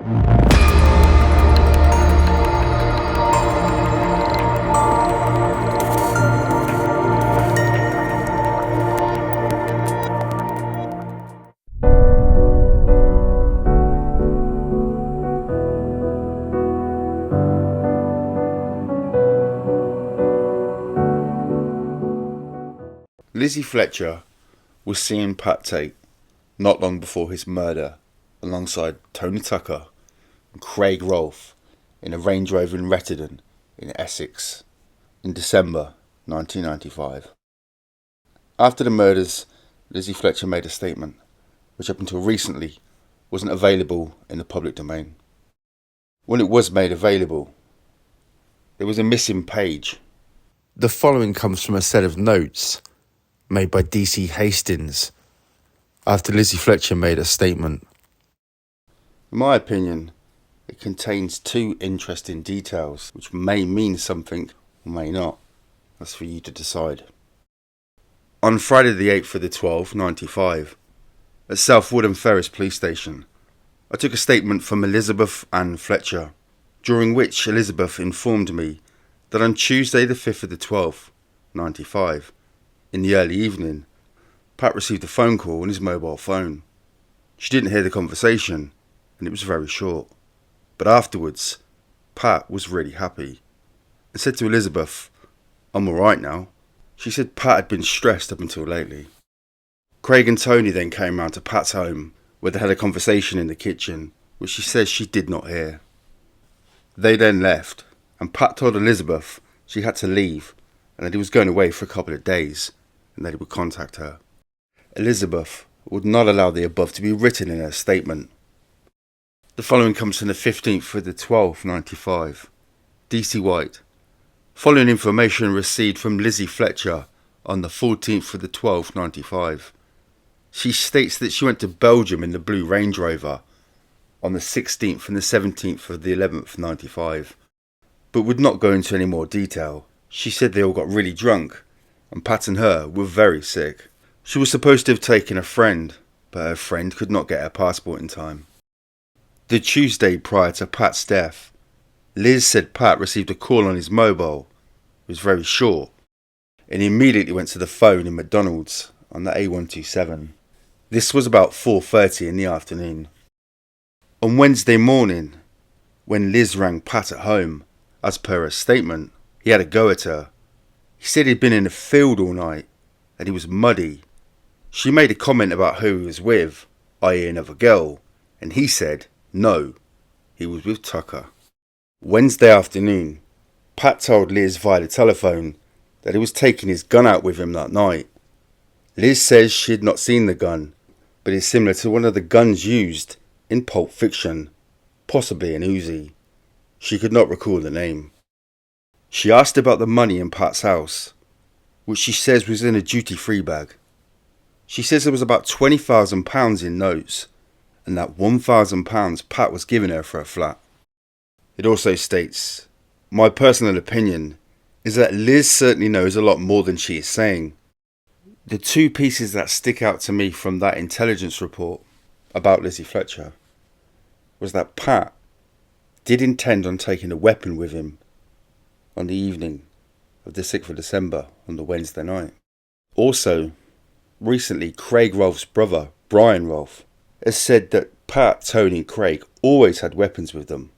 Lizzie Fletcher was seeing Pat Tate not long before his murder alongside Tony Tucker and Craig Rolfe in a Range Rover in Rettendon in Essex in December 1995. After the murders, Lizzie Fletcher made a statement which up until recently wasn't available in the public domain. When it was made available, there was a missing page. The following comes from a set of notes made by DC Hastings after Lizzie Fletcher made a statement. In my opinion, it contains two interesting details which may mean something or may not. That's for you to decide. On Friday the 8th of the 12th, 95, at South Woodham Ferris Police Station, I took a statement from Elizabeth Ann Fletcher, during which Elizabeth informed me that on Tuesday the 5th of the 12th, 95, in the early evening, Pat received a phone call on his mobile phone. She didn't hear the conversation, and it was very short. But afterwards, Pat was really happy and said to Elizabeth, "I'm alright now." She said Pat had been stressed up until lately. Craig and Tony then came round to Pat's home, where they had a conversation in the kitchen, which she says she did not hear. They then left, and Pat told Elizabeth she had to leave and that he was going away for a couple of days, and that he would contact her. Elizabeth would not allow the above to be written in her statement. The following comes from the 15th of the 12th, 95. DC White. Following information received from Lizzie Fletcher on the 14th of the 12th, 95. She states that she went to Belgium in the blue Range Rover on the 16th and the 17th of the 11th, 95, but would not go into any more detail. She said they all got really drunk, and Pat and her were very sick. She was supposed to have taken a friend, but her friend could not get her passport in time. The Tuesday prior to Pat's death, Liz said Pat received a call on his mobile. It was very short, and he immediately went to the phone in McDonald's on the A127. This was about 4:30 in the afternoon. On Wednesday morning, when Liz rang Pat at home, as per her statement, he had a go at her. He said he'd been in the field all night, that he was muddy. She made a comment about who he was with, i.e. another girl, and he said, no, he was with Tucker. Wednesday afternoon, Pat told Liz via the telephone that he was taking his gun out with him that night. Liz says she had not seen the gun, but it's similar to one of the guns used in Pulp Fiction, possibly an Uzi. She could not recall the name. She asked about the money in Pat's house, which she says was in a duty-free bag. She says there was about £20,000 in notes, and that £1,000 Pat was giving her for a flat. It also states, my personal opinion is that Liz certainly knows a lot more than she is saying. The two pieces that stick out to me from that intelligence report about Lizzie Fletcher was that Pat did intend on taking a weapon with him on the evening of the 6th of December on the Wednesday night. Also, recently Craig Rolfe's brother, Brian Rolfe, has said that Pat, Tony and Craig always had weapons with them.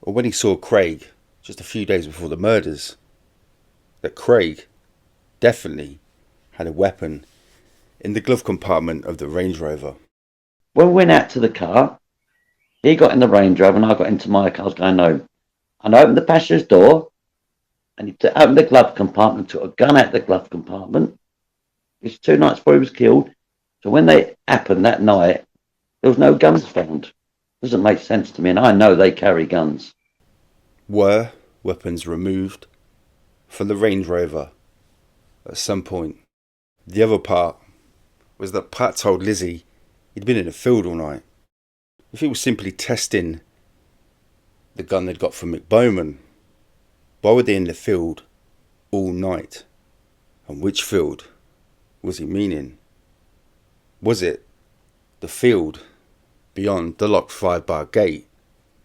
Or when he saw Craig just a few days before the murders, that Craig definitely had a weapon in the glove compartment of the Range Rover. When we went out to the car, he got in the Range Rover and I got into my car. I was going home. And I opened the passenger's door and he opened the glove compartment, took a gun out of the glove compartment. It's 2 nights before he was killed. So when they happened that night, there was no guns found. Doesn't make sense to me, and I know they carry guns. Were weapons removed from the Range Rover at some point? The other part was that Pat told Lizzie he'd been in the field all night. If he was simply testing the gun they'd got from McBowman, why were they in the field all night? And which field was he meaning? Was it the field beyond the locked 5-bar gate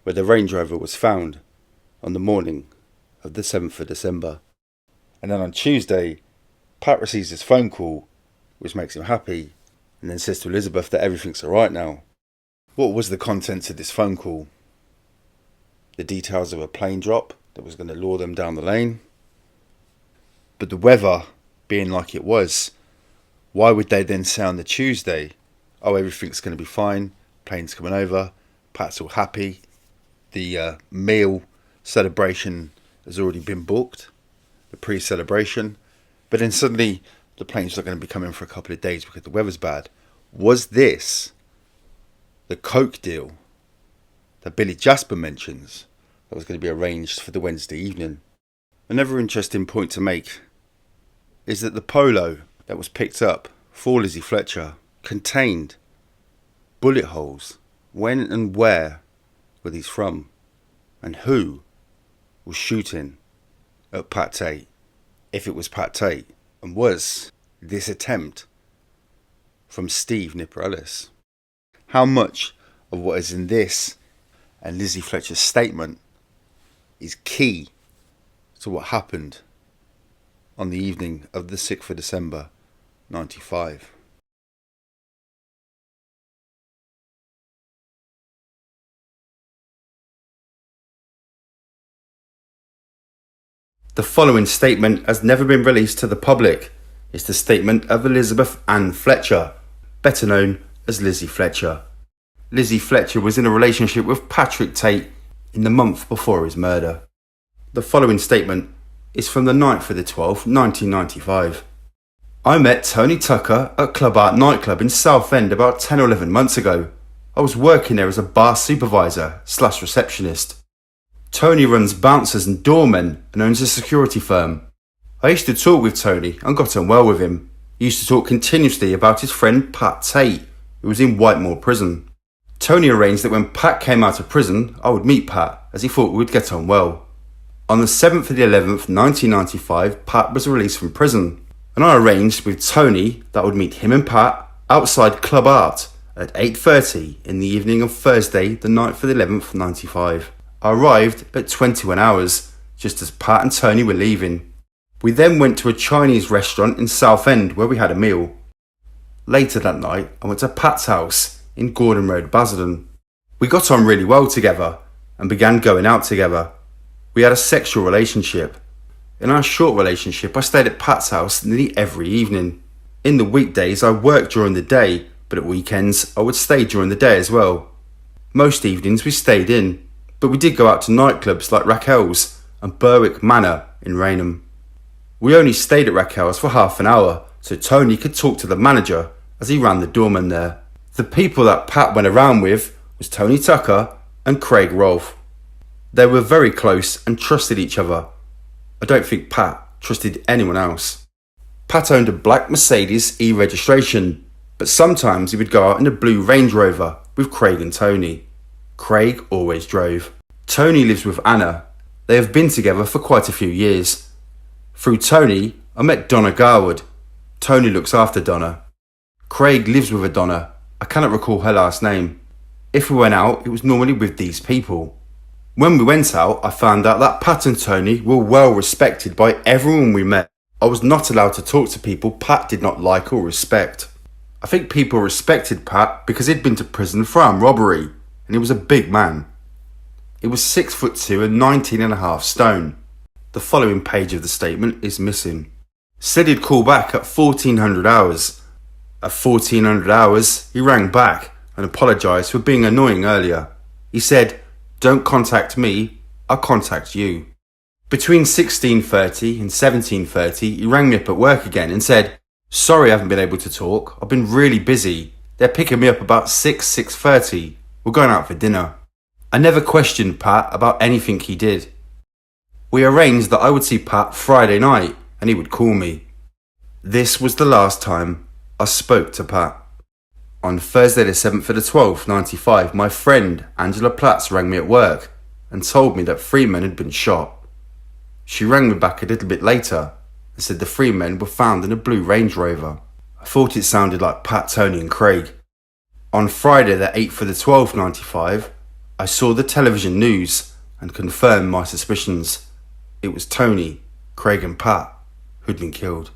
where the Range Rover was found on the morning of the 7th of December. And then on Tuesday, Pat receives his phone call, which makes him happy, and then says to Elizabeth that everything's alright now. What was the contents of this phone call? The details of a plane drop that was going to lure them down the lane. But the weather being like it was, why would they then say on the Tuesday, oh, everything's going to be fine, plane's coming over, Pat's all happy, the meal celebration has already been booked, the pre-celebration, but then suddenly the plane's not going to be coming for a couple of days because the weather's bad. Was this the Coke deal that Billy Jasper mentions that was going to be arranged for the Wednesday evening? Another interesting point to make is that the polo that was picked up for Lizzie Fletcher contained bullet holes. When and where were these from? And who was shooting at Pat Tate? If it was Pat Tate, and was this attempt from Steve Nipper Ellis? How much of what is in this and Lizzie Fletcher's statement is key to what happened on the evening of the 6th of December 95? The following statement has never been released to the public. It's the statement of Elizabeth Ann Fletcher, better known as Lizzie Fletcher. Lizzie Fletcher was in a relationship with Patrick Tate in the month before his murder. The following statement is from the 9th of the 12th, 1995. I met Tony Tucker at Club Art nightclub in Southend about 10 or 11 months ago. I was working there as a bar supervisor / receptionist. Tony runs bouncers and doormen and owns a security firm. I used to talk with Tony and got on well with him. He used to talk continuously about his friend Pat Tate, who was in Whitemoor prison. Tony arranged that when Pat came out of prison, I would meet Pat, as he thought we would get on well. On the 7th of the 11th, 1995, Pat was released from prison, and I arranged with Tony that I would meet him and Pat outside Club Art at 8:30 in the evening of Thursday, the 9th of the 11th, 95. I arrived at 21 hours, just as Pat and Tony were leaving. We then went to a Chinese restaurant in Southend where we had a meal. Later that night, I went to Pat's house in Gordon Road, Basildon. We got on really well together and began going out together. We had a sexual relationship. In our short relationship, I stayed at Pat's house nearly every evening. In the weekdays, I worked during the day, but at weekends, I would stay during the day as well. Most evenings we stayed in, but we did go out to nightclubs like Raquel's and Berwick Manor in Raynham. We only stayed at Raquel's for half an hour, so Tony could talk to the manager as he ran the doorman there. The people that Pat went around with was Tony Tucker and Craig Rolfe. They were very close and trusted each other. I don't think Pat trusted anyone else. Pat owned a black Mercedes E-registration, but sometimes he would go out in a blue Range Rover with Craig and Tony. Craig always drove. Tony lives with Anna. They have been together for quite a few years. Through Tony, I met Donna Garwood. Tony looks after Donna. Craig lives with a Donna. I cannot recall her last name. If we went out, it was normally with these people. When we went out, I found out that Pat and Tony were well respected by everyone we met. I was not allowed to talk to people Pat did not like or respect. I think people respected Pat because he'd been to prison for armed robbery, and he was a big man. He was 6'2" and 19.5 stone. The following page of the statement is missing. Said he'd call back at 1400 hours. At 1400 hours, he rang back and apologised for being annoying earlier. He said, "Don't contact me, I'll contact you." Between 16:30 and 17:30, he rang me up at work again and said, "Sorry I haven't been able to talk. I've been really busy. They're picking me up about 6:30. We're going out for dinner." I never questioned Pat about anything he did. We arranged that I would see Pat Friday night and he would call me. This was the last time I spoke to Pat. On Thursday the 7th of the 12th, 95, my friend Angela Platts rang me at work and told me that 3 men had been shot. She rang me back a little bit later and said the 3 men were found in a blue Range Rover. I thought it sounded like Pat, Tony and Craig. On Friday the 8th of the 12th, 95, I saw the television news and confirmed my suspicions. It was Tony, Craig and Pat who'd been killed.